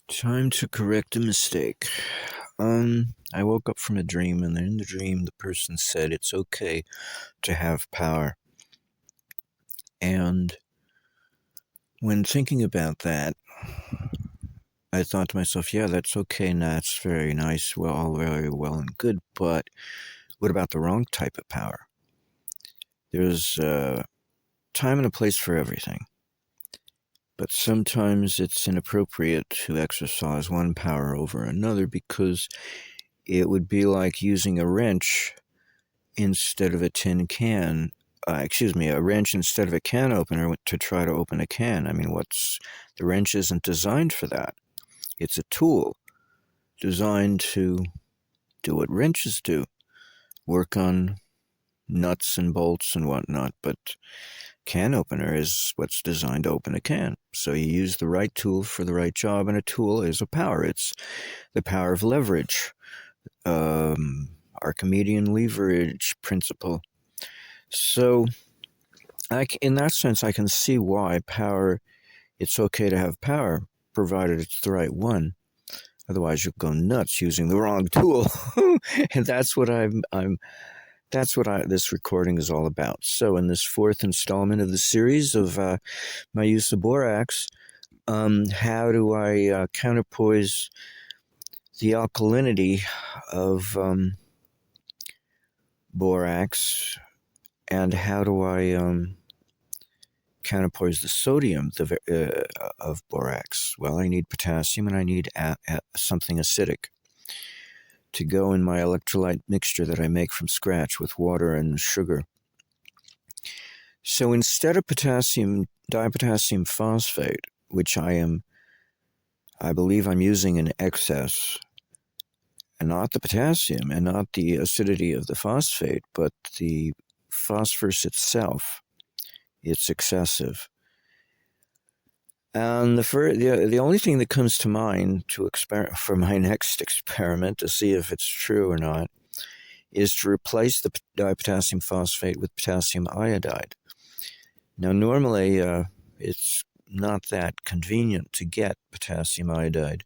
Time to correct a mistake. I woke up from a dream, and in the dream, the person said it's okay to have power. And when thinking about that, I thought to myself, yeah, that's okay, and that's very nice, well, all very well and good, but what about the wrong type of power? There's a time and a place for everything. But sometimes it's inappropriate to exercise one power over another because it would be like using a wrench instead of a tin can. A wrench instead of a can opener to try to open a can. I mean, the wrench isn't designed for that. It's a tool designed to do what wrenches do, work on nuts and bolts and whatnot, but can opener is what's designed to open a can. So you use the right tool for the right job, and a tool is a power. It's the power of leverage, Archimedean leverage principle. So in that sense, I can see why it's okay to have power, provided it's the right one. Otherwise, you'll go nuts using the wrong tool. And that's what this recording is all about. So in this fourth installment of the series of my use of borax, how do I counterpoise the alkalinity of borax, and how do I counterpoise the sodium of borax? Well, I need potassium and I need something acidic to go in my electrolyte mixture that I make from scratch with water and sugar. So instead of dipotassium phosphate, which I believe I'm using in excess, and not the potassium and not the acidity of the phosphate, but the phosphorus itself, it's excessive. And the only thing that comes to mind for my next experiment to see if it's true or not is to replace the dipotassium phosphate with potassium iodide. Now, normally it's not that convenient to get potassium iodide,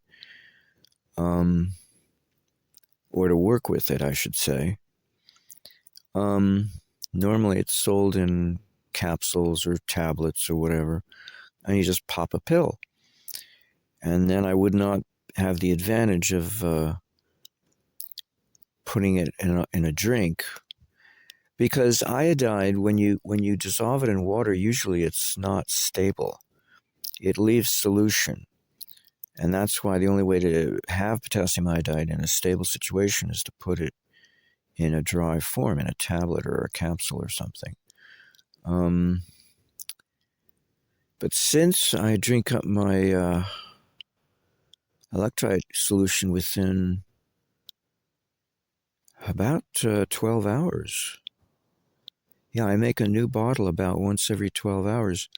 or to work with it, I should say. Normally it's sold in capsules or tablets or whatever, and you just pop a pill. And then I would not have the advantage of putting it in a drink, because iodide, when you dissolve it in water, usually it's not stable. It leaves solution. And that's why the only way to have potassium iodide in a stable situation is to put it in a dry form, in a tablet or a capsule or something. But since I drink up my electrolyte solution within about 12 hours. Yeah, I make a new bottle about once every 12 hours.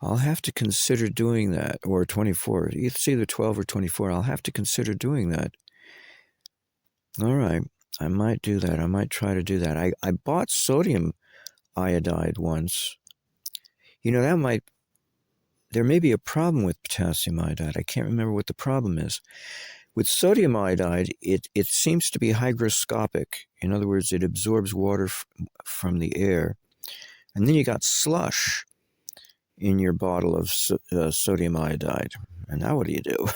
I'll have to consider doing that, or 24. It's either 12 or 24. I'll have to consider doing that. All right, I might do that. I might try to do that. I bought sodium iodide once. You know, there may be a problem with potassium iodide. I can't remember what the problem is. With sodium iodide, it seems to be hygroscopic. In other words, it absorbs water from the air. And then you got slush in your bottle of sodium iodide. And now what do you do?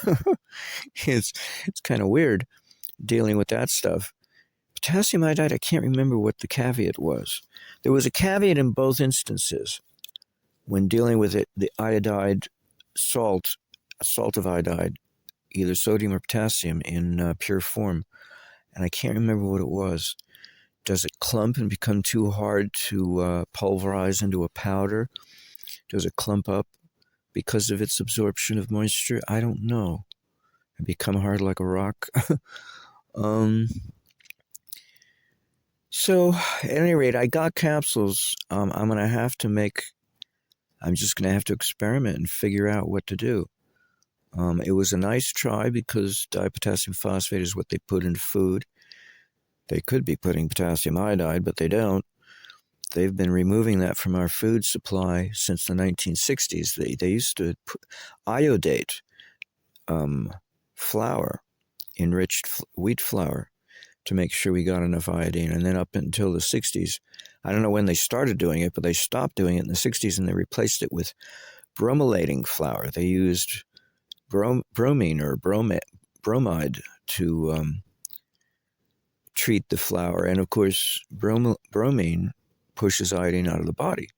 It's kind of weird dealing with that stuff. Potassium iodide, I can't remember what the caveat was. There was a caveat in both instances when dealing with it, the iodide salt of iodide, either sodium or potassium in pure form. And I can't remember what it was. Does it clump and become too hard to pulverize into a powder? Does it clump up because of its absorption of moisture? I don't know. And become hard like a rock? So, at any rate, I got capsules. I'm just going to have to experiment and figure out what to do. It was a nice try because dipotassium phosphate is what they put in food. They could be putting potassium iodide, but they don't. they've been removing that from our food supply since the 1960s. They used to iodate flour, enriched wheat flour, to make sure we got enough iodine. And then up until the 60s, I don't know when they started doing it, but they stopped doing it in the 60s and they replaced it with bromilating flour. They used bromine or bromide to treat the flour. And of course, bromine pushes iodine out of the body,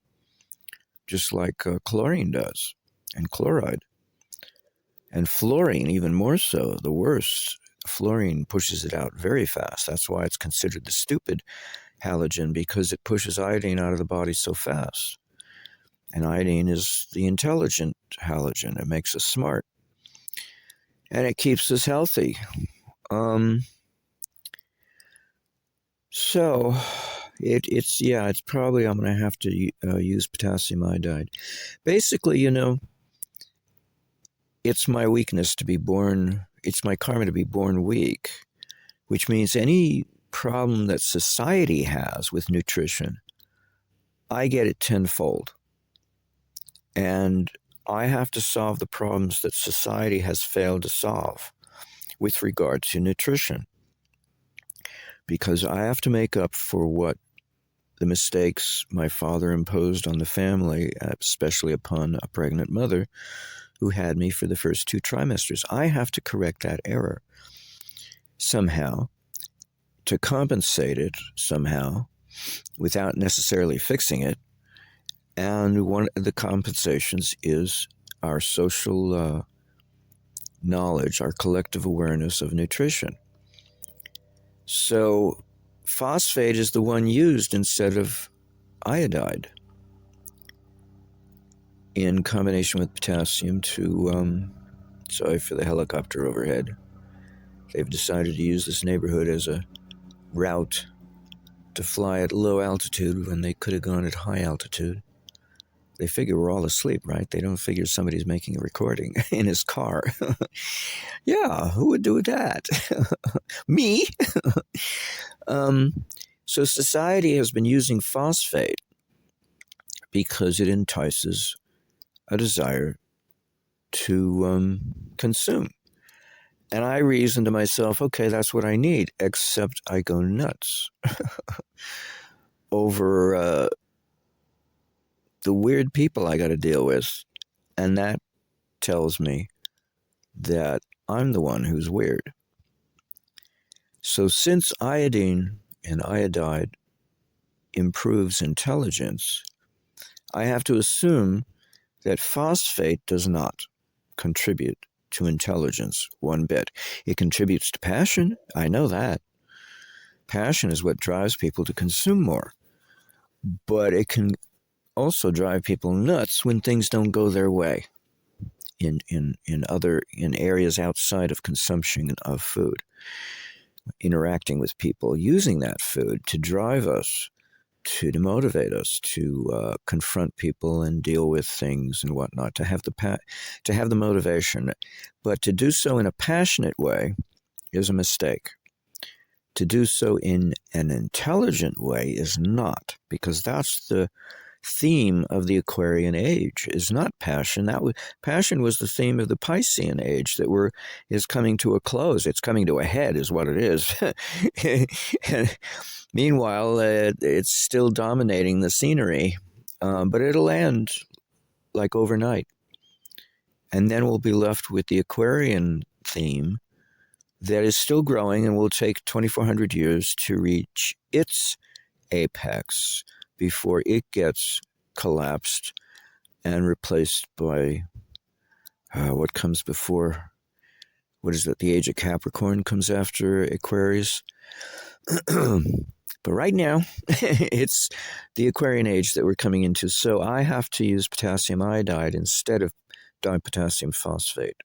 just like chlorine does, and chloride. And fluorine, even more so, the worst. Fluorine pushes it out very fast. That's why it's considered the stupid halogen, because it pushes iodine out of the body so fast. And iodine is the intelligent halogen. It makes us smart. And it keeps us healthy. So it's probably I'm going to have to use potassium iodide. Basically, it's my weakness to be born, it's my karma to be born weak, which means any problem that society has with nutrition, I get it tenfold. And I have to solve the problems that society has failed to solve with regard to nutrition. Because I have to make up for what the mistakes my father imposed on the family, especially upon a pregnant mother who had me for the first 2 trimesters. I have to correct that error somehow, to compensate it somehow, without necessarily fixing it. And one of the compensations is our social knowledge, our collective awareness of nutrition. So phosphate is the one used instead of iodide, in combination with potassium to, sorry for the helicopter overhead. They've decided to use this neighborhood as a route to fly at low altitude when they could have gone at high altitude. They figure we're all asleep, right? They don't figure somebody's making a recording in his car. Yeah, who would do that? Me? So society has been using phosphate because it entices a desire to consume. And I reason to myself, okay, that's what I need, except I go nuts over the weird people I got to deal with. And that tells me that I'm the one who's weird. So since iodine and iodide improves intelligence, I have to assume that phosphate does not contribute to intelligence one bit. It contributes to passion. I know that. Passion is what drives people to consume more. But it can also drive people nuts when things don't go their way in areas outside of consumption of food. Interacting with people, using that food to drive us, to motivate us to confront people and deal with things and whatnot, to have the motivation. But to do so in a passionate way is a mistake. To do so in an intelligent way is not, because that's the theme of the Aquarian age, is not passion. Passion was the theme of the Piscean age that is coming to a close. It's coming to a head is what it is. And meanwhile, it's still dominating the scenery, but it'll end like overnight. And then we'll be left with the Aquarian theme that is still growing and will take 2,400 years to reach its apex before it gets collapsed and replaced by what comes before. What is it? The age of Capricorn comes after Aquarius. But right now, it's the Aquarian age that we're coming into. So I have to use potassium iodide instead of dipotassium phosphate.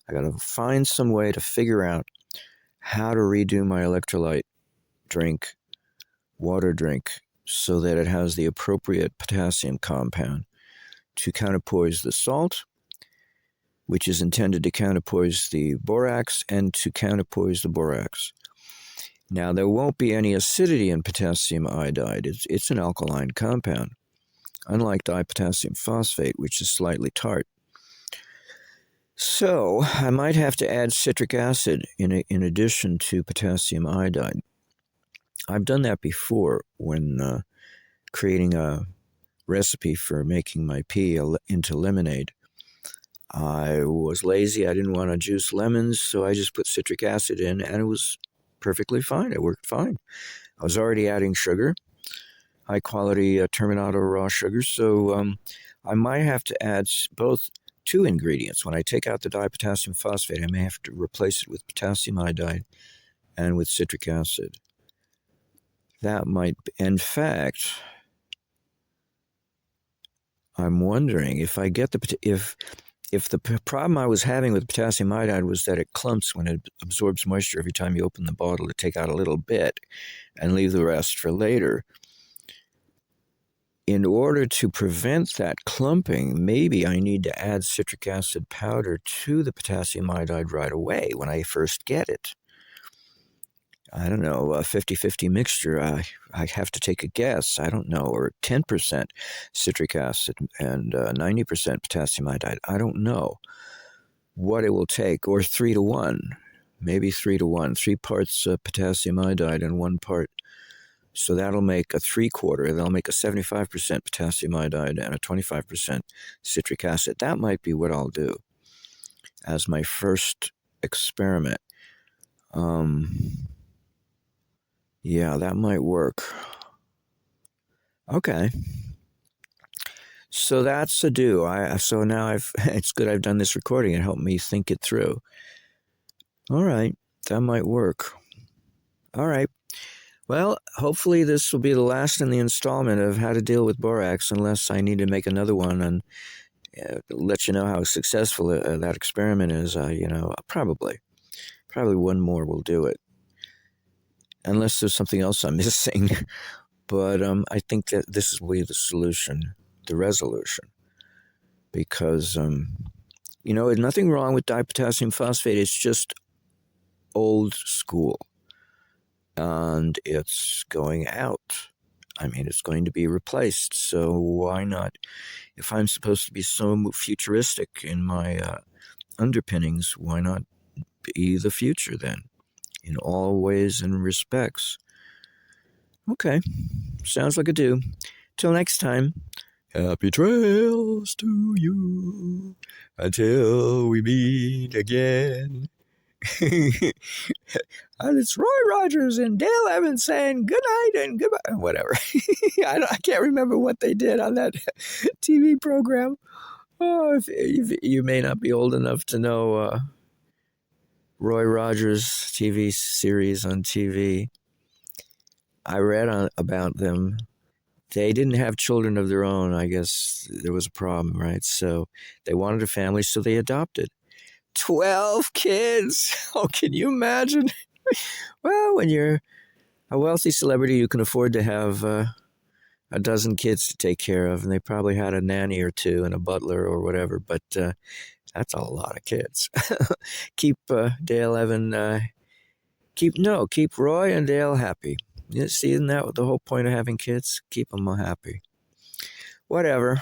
I got to find some way to figure out how to redo my electrolyte water drink, so that it has the appropriate potassium compound to counterpoise the salt, which is intended to counterpoise the borax and to counterpoise the borax. Now, there won't be any acidity in potassium iodide. It's an alkaline compound, unlike dipotassium phosphate, which is slightly tart. So, I might have to add citric acid in addition to potassium iodide. I've done that before when creating a recipe for making my pea into lemonade. I was lazy. I didn't want to juice lemons, so I just put citric acid in, and it was perfectly fine. It worked fine. I was already adding sugar, high quality Terminato raw sugar, so I might have to add both two ingredients. When I take out the dipotassium phosphate, I may have to replace it with potassium iodide and with citric acid. That might, in fact, I'm wondering if I get if the problem I was having with potassium iodide was that it clumps when it absorbs moisture every time you open the bottle to take out a little bit and leave the rest for later. In order to prevent that clumping, maybe I need to add citric acid powder to the potassium iodide right away when I first get it. I don't know, a 50-50 mixture. I have to take a guess. I don't know, or 10% citric acid and 90% potassium iodide. I don't know what it will take, or 3-to-1, maybe 3-to-1, 3 parts potassium iodide and 1 part. So that'll make a 3/4. That'll make a 75% potassium iodide and a 25% citric acid. That might be what I'll do as my first experiment. Yeah, that might work. Okay. So that's a do. So now it's good I've done this recording. It helped me think it through. All right, that might work. All right. Well, hopefully this will be the last in the installment of how to deal with borax, unless I need to make another one and let you know how successful that experiment is. Probably one more will do it, unless there's something else I'm missing. But I think that this will be the solution, the resolution, because there's nothing wrong with dipotassium phosphate. It's just old school, and it's going out. I mean, it's going to be replaced, so why not? If I'm supposed to be so futuristic in my underpinnings, why not be the future then, in all ways and respects? Okay, sounds like a do. Till next time, happy trails to you until we meet again. And it's Roy Rogers and Dale Evans saying good night and goodbye. Whatever. I can't remember what they did on that TV program. Oh, if you may not be old enough to know Roy Rogers TV series on TV. I read about them. They didn't have children of their own. I guess there was a problem, right? So they wanted a family, so they adopted 12 kids. Oh, can you imagine? Well, when you're a wealthy celebrity, you can afford to have a dozen kids to take care of, and they probably had a nanny or two and a butler or whatever, but that's a lot of kids. Keep Dale Evan, keep Roy and Dale happy. You see, isn't that the whole point of having kids? Keep them happy. Whatever.